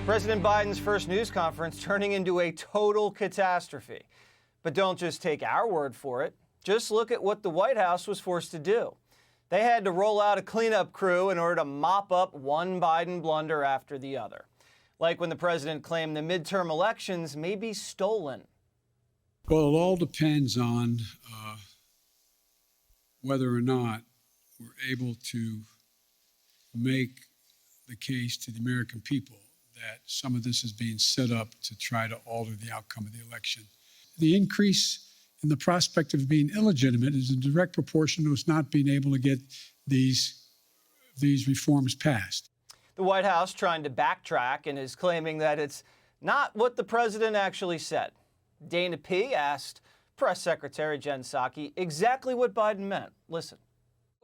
President Biden's first news conference turning into a total catastrophe. But don't just take our word for it. Just look at what the White House was forced to do. They had to roll out a cleanup crew in order to mop up one Biden blunder after the other. Like when the president claimed the midterm elections may be stolen. Well, it all depends on whether or not we're able to make the case to the American people that some of this is being set up to try to alter the outcome of the election. The increase in the prospect of being illegitimate is in direct proportion to us not being able to get these reforms passed. The White House trying to backtrack and is claiming that it's not what the president actually said. Dana P. asked Press Secretary Jen Psaki exactly what Biden meant. Listen.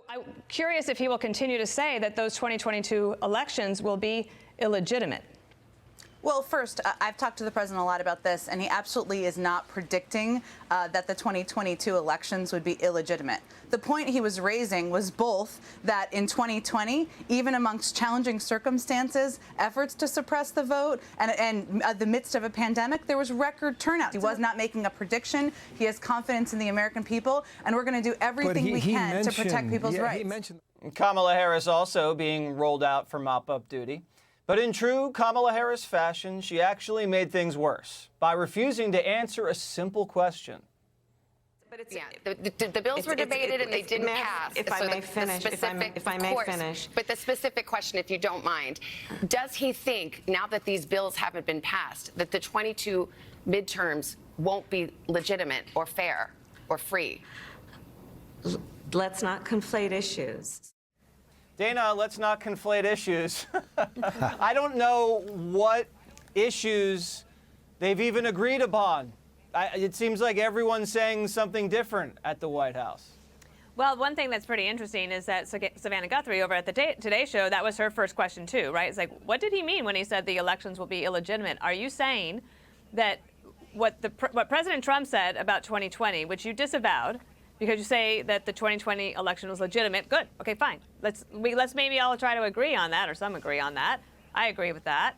I'm curious if he will continue to say that those 2022 elections will be illegitimate. Well, first, I've talked to the president a lot about this, and he absolutely is not predicting that the 2022 elections would be illegitimate. The point he was raising was both that in 2020, even amongst challenging circumstances, efforts to suppress the vote, and the midst of a pandemic, there was record turnout. He was not making a prediction. He has confidence in the American people, and we're going to do everything we can to protect people's rights. Kamala Harris also being rolled out for mop-up duty. But in true Kamala Harris fashion, she actually made things worse by refusing to answer a simple question. But it's, the bills were debated and they didn't pass. If I may finish. But the specific question, if you don't mind, does he think, now that these bills haven't been passed, that the 22 midterms won't be legitimate or fair or free? Let's not conflate issues. Dana, let's not conflate issues. I don't know what issues they've even agreed upon. It seems like everyone's saying something different at the White House. Well, one thing that's pretty interesting is that Savannah Guthrie over at the Today Show, that was her first question too, right? It's like, what did he mean when he said the elections will be illegitimate? Are you saying that what President Trump said about 2020, which you disavowed, because you say that the 2020 election was legitimate? Good. Okay, fine. Let's maybe all try to agree on that, or some agree on that. I agree with that.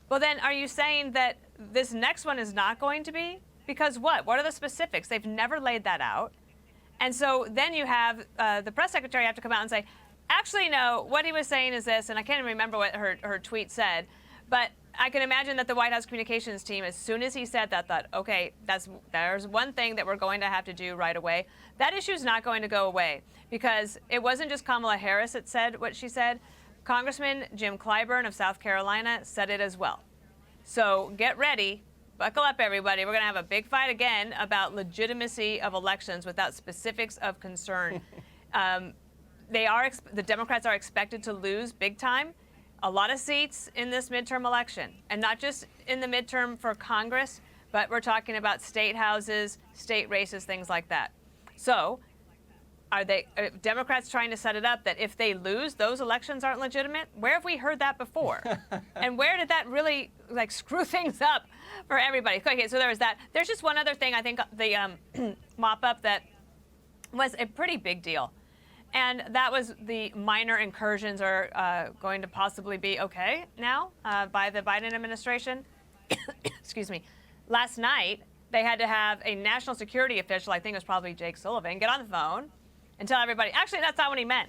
Well, then are you saying that this next one is not going to be? Because what? What are the specifics? They've never laid that out. And so then you have the press secretary have to come out and say, actually, no, what he was saying is this, and I can't even remember what her tweet said, but I can imagine that the White House communications team, as soon as he said that, thought, okay, there's one thing that we're going to have to do right away. That issue is not going to go away because it wasn't just Kamala Harris that said what she said. Congressman Jim Clyburn of South Carolina said it as well. So get ready. Buckle up, everybody. We're going to have a big fight again about legitimacy of elections without specifics of concern. The Democrats are expected to lose big time. A lot of seats in this midterm election, and not just in the midterm for Congress, but we're talking about state houses, state races, things like that. So are Democrats trying to set it up that if they lose, those elections aren't legitimate? Where have we heard that before? And where did that really screw things up for everybody? Okay, so there was that. There's just one other thing, I think, the mop-up that was a pretty big deal. And that was the minor incursions are going to possibly be okay now by the Biden administration. Excuse me. Last night, they had to have a national security official, I think it was probably Jake Sullivan, get on the phone and tell everybody, actually, that's not what he meant.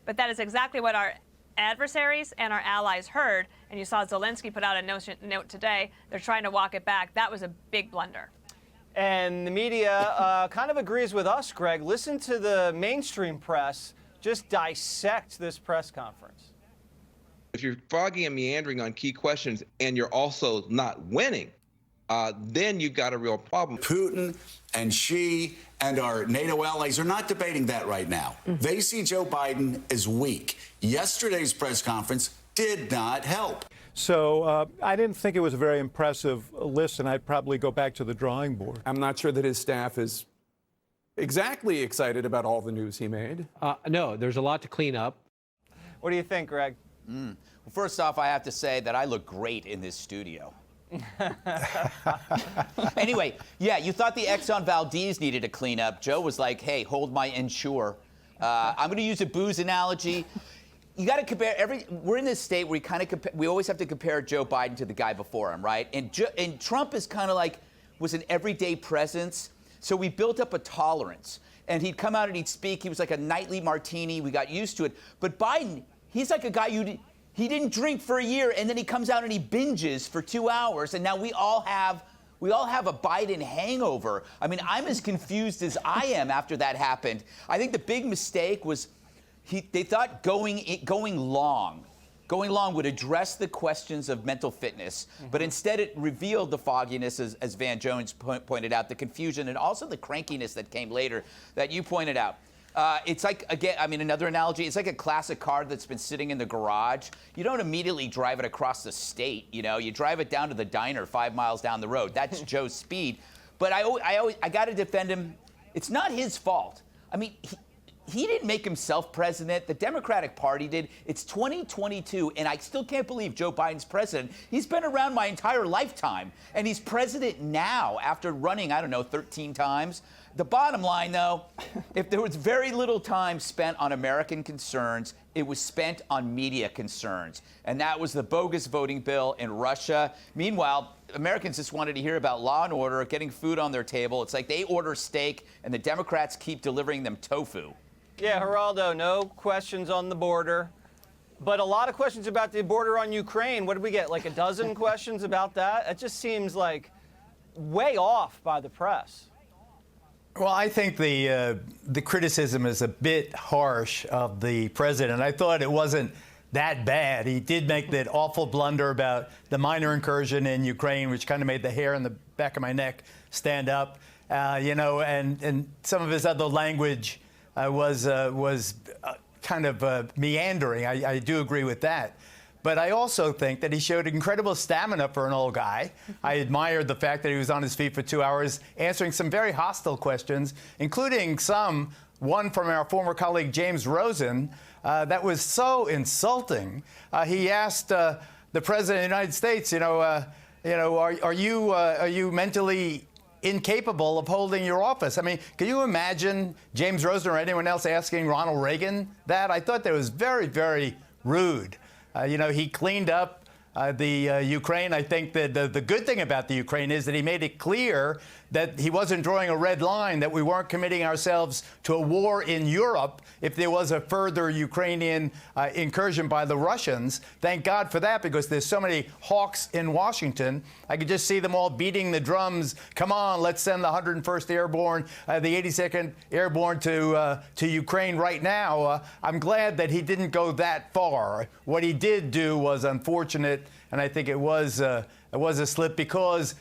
But that is exactly what our adversaries and our allies heard. And you saw Zelensky put out a note today. They're trying to walk it back. That was a big blunder. And the media kind of agrees with us, Greg. Listen to the mainstream press just dissect this press conference. If you're foggy and meandering on key questions and you're also not winning, then you've got a real problem. Putin and Xi and our NATO allies are not debating that right now. They see Joe Biden as weak. Yesterday's press conference did not help. So I didn't think it was a very impressive list, and I'd probably go back to the drawing board. I'm not sure that his staff is exactly excited about all the news he made. No, there's a lot to clean up. What do you think, Greg? Well, first off, I have to say that I look great in this studio. Anyway, yeah, you thought the Exxon Valdez needed a cleanup. Joe was like, hey, hold my insure. I'm going to use a booze analogy. you got to compare we're in this state where we always have to compare Joe Biden to the guy before him, right? And Trump is kind of like, was an everyday presence. So we built up a tolerance. And he'd come out and he'd speak. He was like a nightly martini. We got used to it. But Biden, he's like a guy he didn't drink for a year, and then he comes out and he binges for 2 hours. And now we all have a Biden hangover. I mean, I'm as confused as I am after that happened. I think the big mistake was they thought going long would address the questions of mental fitness, but instead it revealed the fogginess, as Van Jones pointed out, the confusion, and also the crankiness that came later that you pointed out. It's like, again, I mean, another analogy, it's like a classic car that's been sitting in the garage. You don't immediately drive it across the state, you know. You drive it down to the diner 5 miles down the road. That's Joe's speed. But I got to defend him. It's not his fault. I mean, he didn't make himself president. The Democratic Party did. It's 2022, and I still can't believe Joe Biden's president. He's been around my entire lifetime, and he's president now after running, I don't know, 13 times. The bottom line, though, if there was very little time spent on American concerns, it was spent on media concerns. And that was the bogus voting bill in Russia. Meanwhile, Americans just wanted to hear about law and order, getting food on their table. It's like they order steak, and the Democrats keep delivering them tofu. Yeah, Geraldo, no questions on the border, but a lot of questions about the border on Ukraine. What did we get, like a dozen questions about that? It just seems like way off by the press. Well, I think the criticism is a bit harsh of the president. I thought it wasn't that bad. He did make that awful blunder about the minor incursion in Ukraine, which kind of made the hair on the back of my neck stand up, and some of his other language was kind of meandering. I do agree with that. But I also think that he showed incredible stamina for an old guy. I admired the fact that he was on his feet for 2 hours, answering some very hostile questions, including one from our former colleague James Rosen, that was so insulting. He asked the President of the United States, are you mentally incapable of holding your office? I mean, can you imagine James Rosen or anyone else asking Ronald Reagan that? I thought that was very, very rude. He cleaned up the Ukraine. I think that the good thing about the Ukraine is that he made it clear that he wasn't drawing a red line, that we weren't committing ourselves to a war in Europe if there was a further Ukrainian incursion by the Russians. Thank God for that, because there's so many hawks in Washington. I could just see them all beating the drums. Come on, let's send the 101st Airborne, the 82nd Airborne to Ukraine right now. I'm glad that he didn't go that far. What he did do was unfortunate, and I think it was a slip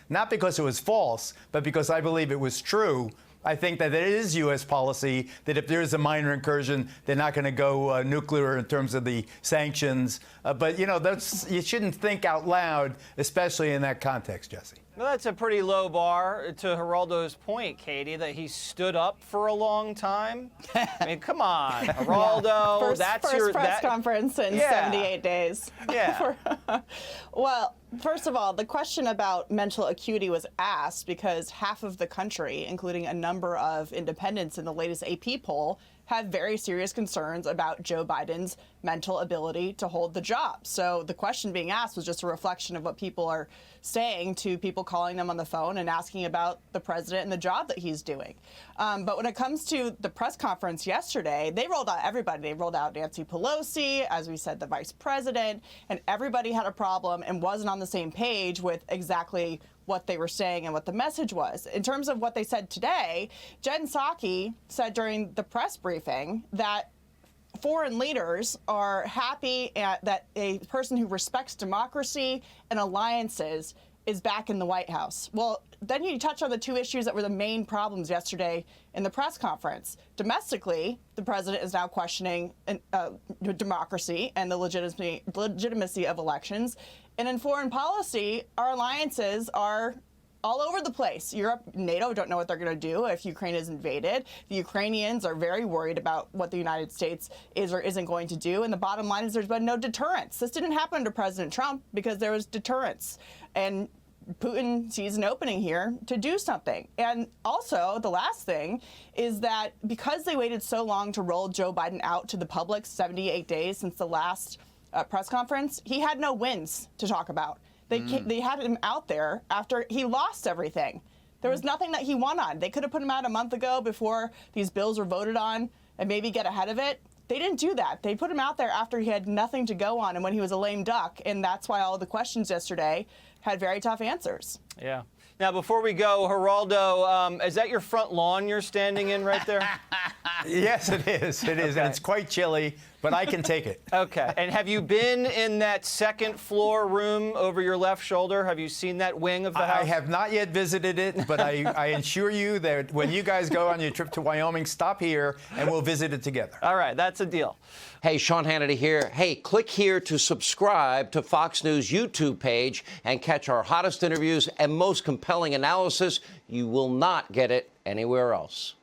not because it was false, but because I believe it was true. I think that it is U.S. policy that if there is a minor incursion, they're not going to go nuclear in terms of the sanctions. But, you shouldn't think out loud, especially in that context, Jesse. Well, that's a pretty low bar, to Geraldo's point, Katie, that he stood up for a long time. I mean, come on, Geraldo. First press conference in 78 days. Yeah. Well, first of all, the question about mental acuity was asked because half of the country, including a number of independents in the latest AP poll, have very serious concerns about Joe Biden's mental ability to hold the job. So the question being asked was just a reflection of what people are saying to people calling them on the phone and asking about the president and the job that he's doing. But when it comes to the press conference yesterday, they rolled out everybody. They rolled out Nancy Pelosi, as we said, the vice president, and everybody had a problem and wasn't on the same page with exactly what they were saying and what the message was. In terms of what they said today, Jen Psaki said during the press briefing that foreign leaders are happy that a person who respects democracy and alliances is back in the White House. Well, then you touch on the two issues that were the main problems yesterday in the press conference. Domestically, the president is now questioning democracy and the legitimacy of elections. And in foreign policy, our alliances are all over the place. Europe, NATO don't know what they're going to do if Ukraine is invaded. The Ukrainians are very worried about what the United States is or isn't going to do. And the bottom line is there's been no deterrence. This didn't happen under President Trump because there was deterrence. And Putin sees an opening here to do something. And also, the last thing is that because they waited so long to roll Joe Biden out to the public, 78 days since the last press conference, he had no wins to talk about. They had him out there after he lost everything. There was nothing that he won on. They could have put him out a month ago before these bills were voted on and maybe get ahead of it. They didn't do that. They put him out there after he had nothing to go on and when he was a lame duck. And that's why all the questions yesterday had very tough answers. Yeah. Now, before we go, Geraldo, is that your front lawn you're standing in right there? Yes, it is. It is. Okay. And it's quite chilly, but I can take it. Okay. And have you been in that second floor room over your left shoulder? Have you seen that wing of the house? I have not yet visited it, but I assure you that when you guys go on your trip to Wyoming, stop here and we'll visit it together. All right. That's a deal. Hey, Sean Hannity here. Hey, click here to subscribe to Fox News YouTube page and catch our hottest interviews and most compelling analysis. You will not get it anywhere else.